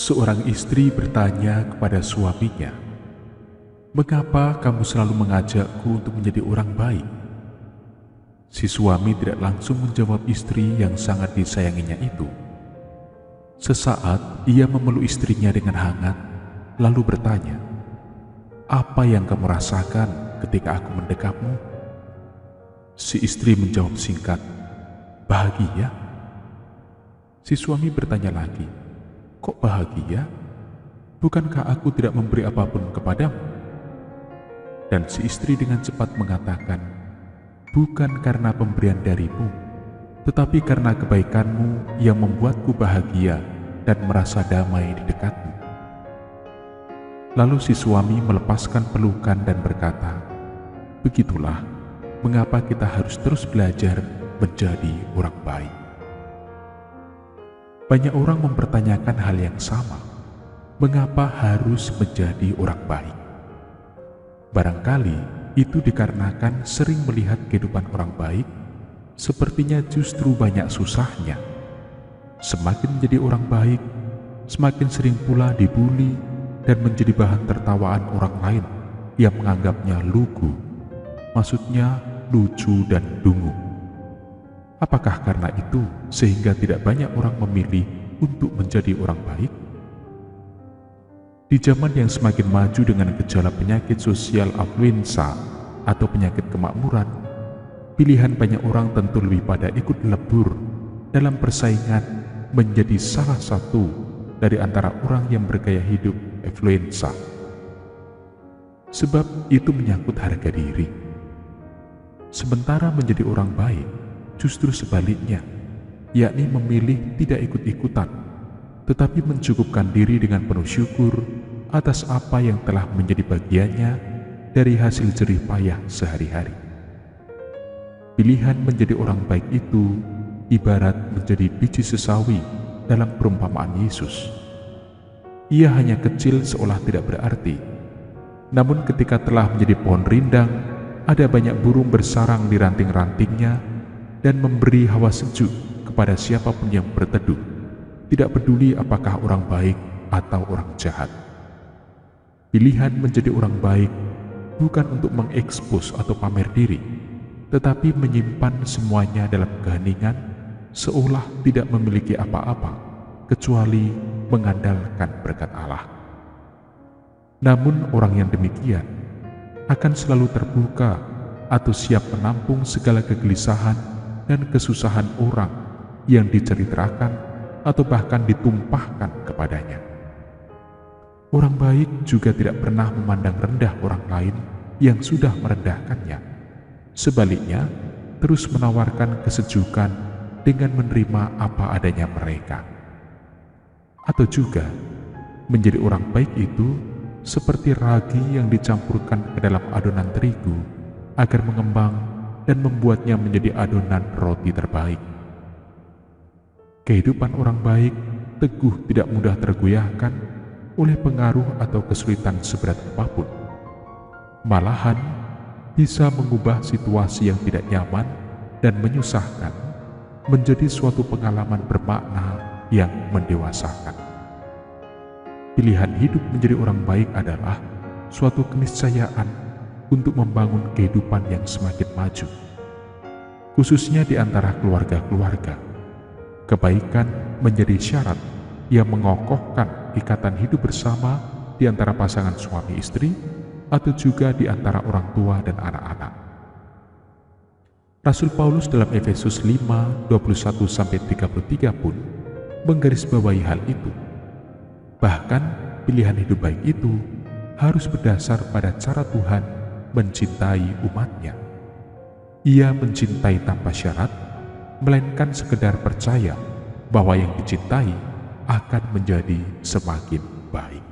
Seorang istri bertanya kepada suaminya, "Mengapa kamu selalu mengajakku untuk menjadi orang baik?" Si suami tidak langsung menjawab istri yang sangat disayanginya itu. Sesaat ia memeluk istrinya dengan hangat, lalu bertanya, "Apa yang kamu rasakan ketika aku mendekapmu?" Si istri menjawab singkat, "Bahagia." Si suami bertanya lagi, "Kok bahagia? Bukankah aku tidak memberi apapun kepadamu?" Dan si istri dengan cepat mengatakan, "Bukan karena pemberian darimu, tetapi karena kebaikanmu yang membuatku bahagia dan merasa damai di dekatmu." Lalu si suami melepaskan pelukan dan berkata, "Begitulah mengapa kita harus terus belajar menjadi orang baik." Banyak orang mempertanyakan hal yang sama, mengapa harus menjadi orang baik? Barangkali itu dikarenakan sering melihat kehidupan orang baik sepertinya justru banyak susahnya. Semakin menjadi orang baik, semakin sering pula dibuli dan menjadi bahan tertawaan orang lain yang menganggapnya lugu, maksudnya lucu dan dungu. Apakah karena itu sehingga tidak banyak orang memilih untuk menjadi orang baik? Di zaman yang semakin maju dengan gejala penyakit sosial influenza atau penyakit kemakmuran, pilihan banyak orang tentu lebih pada ikut lebur dalam persaingan menjadi salah satu dari antara orang yang bergaya hidup influenza. Sebab itu menyangkut harga diri. Sementara menjadi orang baik justru sebaliknya, yakni memilih tidak ikut-ikutan, tetapi mencukupkan diri dengan penuh syukur atas apa yang telah menjadi bagiannya dari hasil jerih payah sehari-hari. Pilihan menjadi orang baik itu ibarat menjadi biji sesawi dalam perumpamaan Yesus. Ia hanya kecil seolah tidak berarti, namun ketika telah menjadi pohon rindang, ada banyak burung bersarang di ranting-rantingnya dan memberi hawa sejuk kepada siapapun yang berteduh, tidak peduli apakah orang baik atau orang jahat. Pilihan menjadi orang baik bukan untuk mengekspos atau pamer diri, tetapi menyimpan semuanya dalam keheningan, seolah tidak memiliki apa-apa kecuali mengandalkan berkat Allah. Namun orang yang demikian akan selalu terbuka atau siap menampung segala kegelisahan dan kesusahan orang yang diceritakan atau bahkan ditumpahkan kepadanya. Orang baik juga tidak pernah memandang rendah orang lain yang sudah merendahkannya. Sebaliknya, terus menawarkan kesejukan dengan menerima apa adanya mereka. Atau juga, menjadi orang baik itu seperti ragi yang dicampurkan ke dalam adonan terigu agar mengembang dan membuatnya menjadi adonan roti terbaik. Kehidupan orang baik teguh tidak mudah tergoyahkan oleh pengaruh atau kesulitan seberat apapun. Malahan bisa mengubah situasi yang tidak nyaman dan menyusahkan menjadi suatu pengalaman bermakna yang mendewasakan. Pilihan hidup menjadi orang baik adalah suatu keniscayaan untuk membangun kehidupan yang semakin maju, khususnya di antara keluarga-keluarga. Kebaikan menjadi syarat yang mengokohkan ikatan hidup bersama di antara pasangan suami istri atau juga di antara orang tua dan anak-anak. Rasul Paulus dalam Efesus 5:21-33 pun menggarisbawahi hal itu. Bahkan pilihan hidup baik itu harus berdasar pada cara Tuhan mencintai umatnya. Ia mencintai tanpa syarat, melainkan sekedar percaya bahwa yang dicintai akan menjadi semakin baik.